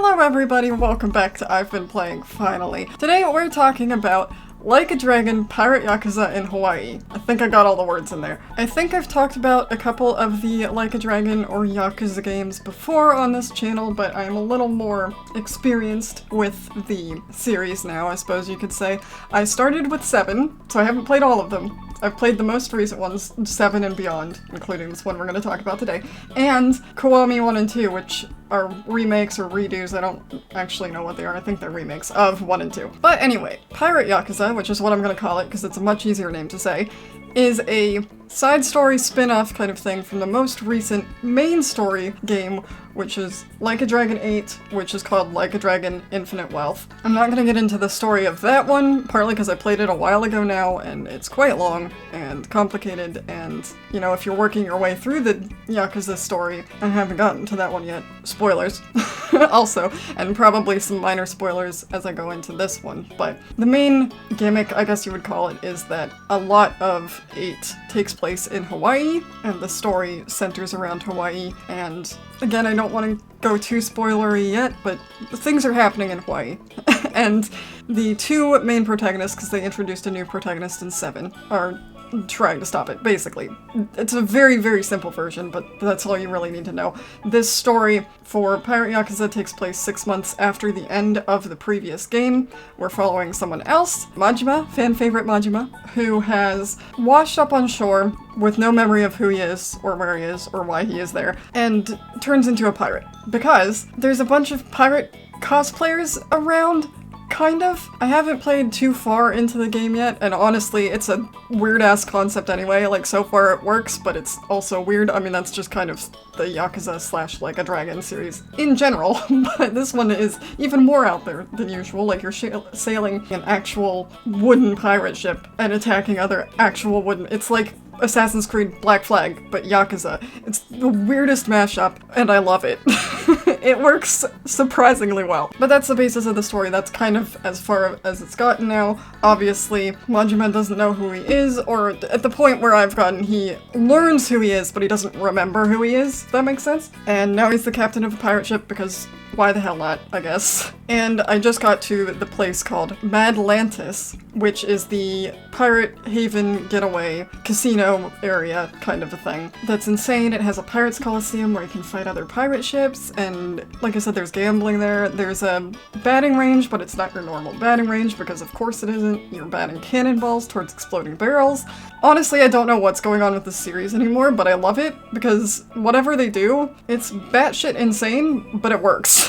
Hello everybody, welcome back to I've Been Playing, finally. Today we're talking about Like a Dragon Pirate Yakuza in Hawaii. I think I got all the words in there. I think I've talked about a couple of the Like a Dragon or Yakuza games before on this channel, but I'm a little more experienced with the series now, I suppose you could say. I started with 7, so I haven't played all of them. I've played the most recent ones, 7 and beyond, including this one we're going to talk about today, and Kiwami 1 and 2, which are remakes or redos. I don't actually know what they are. I think they're remakes of 1 and 2. But anyway, Pirate Yakuza, which is what I'm going to call it because it's a much easier name to say, is a side story spin-off kind of thing from the most recent main story game, which is Like a Dragon 8, which is called Like a Dragon Infinite Wealth. I'm not gonna get into the story of that one, partly because I played it a while ago now, and it's quite long and complicated, and, you know, if you're working your way through the Yakuza story, I haven't gotten to that one yet. Spoilers. Also, and probably some minor spoilers as I go into this one, but the main gimmick, I guess you would call it, is that a lot of 8 takes place in Hawaii, and the story centers around Hawaii, and again, I don't want to go too spoilery yet, but things are happening in Hawaii. And the 2 main protagonists, because they introduced a new protagonist in 7, are trying to stop it, basically. It's a very, very simple version, but that's all you really need to know. This story for Pirate Yakuza takes place 6 months after the end of the previous game. We're following someone else, Majima, fan favorite Majima, who has washed up on shore with no memory of who he is, or where he is, or why he is there, and turns into a pirate. Because there's a bunch of pirate cosplayers around, kind of. I haven't played too far into the game yet, and honestly, it's a weird-ass concept anyway. Like, so far it works, but it's also weird. I mean, that's just kind of the Yakuza / Like a Dragon series in general, but this one is even more out there than usual. Like, you're sailing an actual wooden pirate ship and attacking other actual wooden... It's like Assassin's Creed Black Flag, but Yakuza. It's the weirdest mashup, and I love it. It works surprisingly well. But that's the basis of the story. That's kind of as far as it's gotten now. Obviously, Majima doesn't know who he is, or at the point where I've gotten, he learns who he is, but he doesn't remember who he is, if that makes sense. And now he's the captain of a pirate ship because why the hell not, I guess. And I just got to the place called Madlantis, which is the pirate haven getaway casino area kind of a thing. That's insane. It has a pirates coliseum where you can fight other pirate ships, and like I said, there's gambling there. There's a batting range, but it's not your normal batting range because of course it isn't. You're batting cannonballs towards exploding barrels. Honestly, I don't know what's going on with this series anymore, but I love it because whatever they do, it's batshit insane, but it works.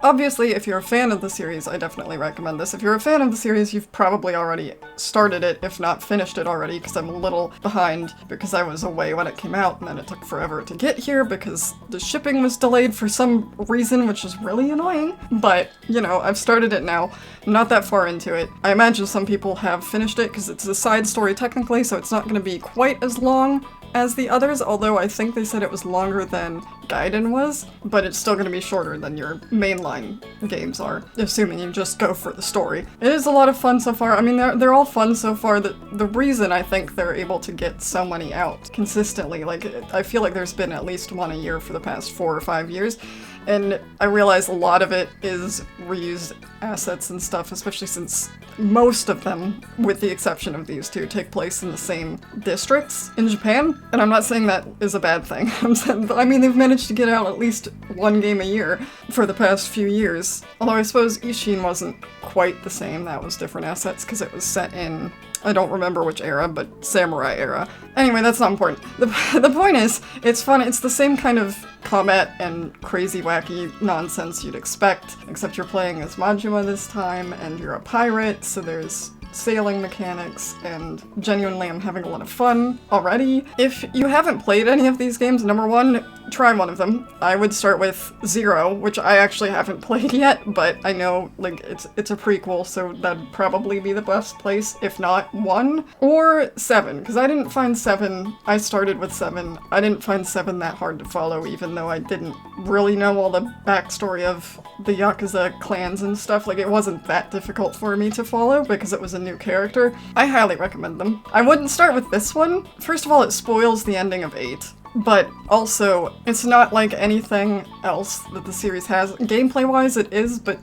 Obviously, if you're a fan of the series, I definitely recommend this. If you're a fan of the series, you've probably already started it, if not finished it already, because I'm a little behind because I was away when it came out, and then it took forever to get here because the shipping was delayed for some reason, which is really annoying. But, you know, I've started it now. I'm not that far into it. I imagine some people have finished it because it's a side story technically, so it's not going to be quite as long as the others, although I think they said it was longer than Gaiden was, but it's still going to be shorter than your mainline games are, assuming you just go for the story. It is a lot of fun so far. I mean, they're all fun so far. The reason I think they're able to get so many out consistently, like, I feel like there's been at least one a year for the past 4 or 5 years, and I realize a lot of it is reused assets and stuff, especially since most of them, with the exception of these 2, take place in the same districts in Japan. And I'm not saying that is a bad thing. I mean, they've managed to get out at least 1 game a year for the past few years. Although I suppose Ishin wasn't quite the same. That was different assets because it was set in, I don't remember which era, but samurai era. Anyway, that's not important. The point is, it's fun. It's the same kind of combat and crazy wacky nonsense you'd expect, except you're playing as Majima this time, and you're a pirate, so there's sailing mechanics, and genuinely I'm having a lot of fun already. If you haven't played any of these games, number 1, try one of them. I would start with 0, which I actually haven't played yet, but I know, like, it's a prequel, so that'd probably be the best place, if not 1, or 7, because I didn't find 7, I started with 7, I didn't find 7 that hard to follow, even though I didn't really know all the backstory of the Yakuza clans and stuff. Like, it wasn't that difficult for me to follow, because it was a new character. I highly recommend them. I wouldn't start with this one. First of all, it spoils the ending of 8. but also it's not like anything else that the series has. Gameplay-wise it is, but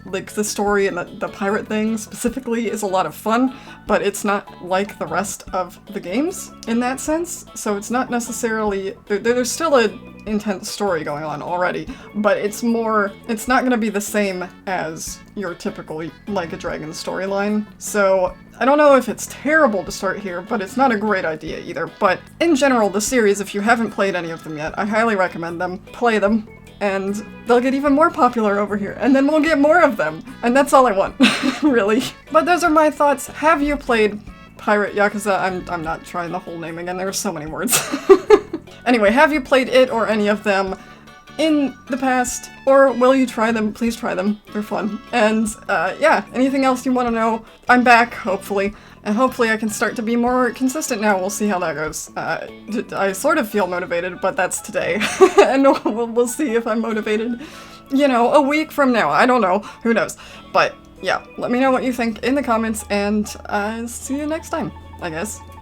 like the story and the pirate thing specifically is a lot of fun, but it's not like the rest of the games in that sense, so it's not necessarily... There's still a intense story going on already, but it's not gonna be the same as your typical Like a Dragon storyline. So I don't know if it's terrible to start here, but it's not a great idea either. But in general, the series, if you haven't played any of them yet, I highly recommend them. Play them, and they'll get even more popular over here, and then we'll get more of them. And that's all I want, really. But those are my thoughts. Have you played Pirate Yakuza? I'm not trying the whole name again, there's so many words. Anyway, have you played it or any of them in the past? Or will you try them? Please try them. They're fun. And, yeah, anything else you want to know? I'm back, hopefully. And hopefully I can start to be more consistent now. We'll see how that goes. I sort of feel motivated, but that's today. And we'll see if I'm motivated, you know, a week from now. I don't know. Who knows? But, yeah, let me know what you think in the comments, and see you next time, I guess.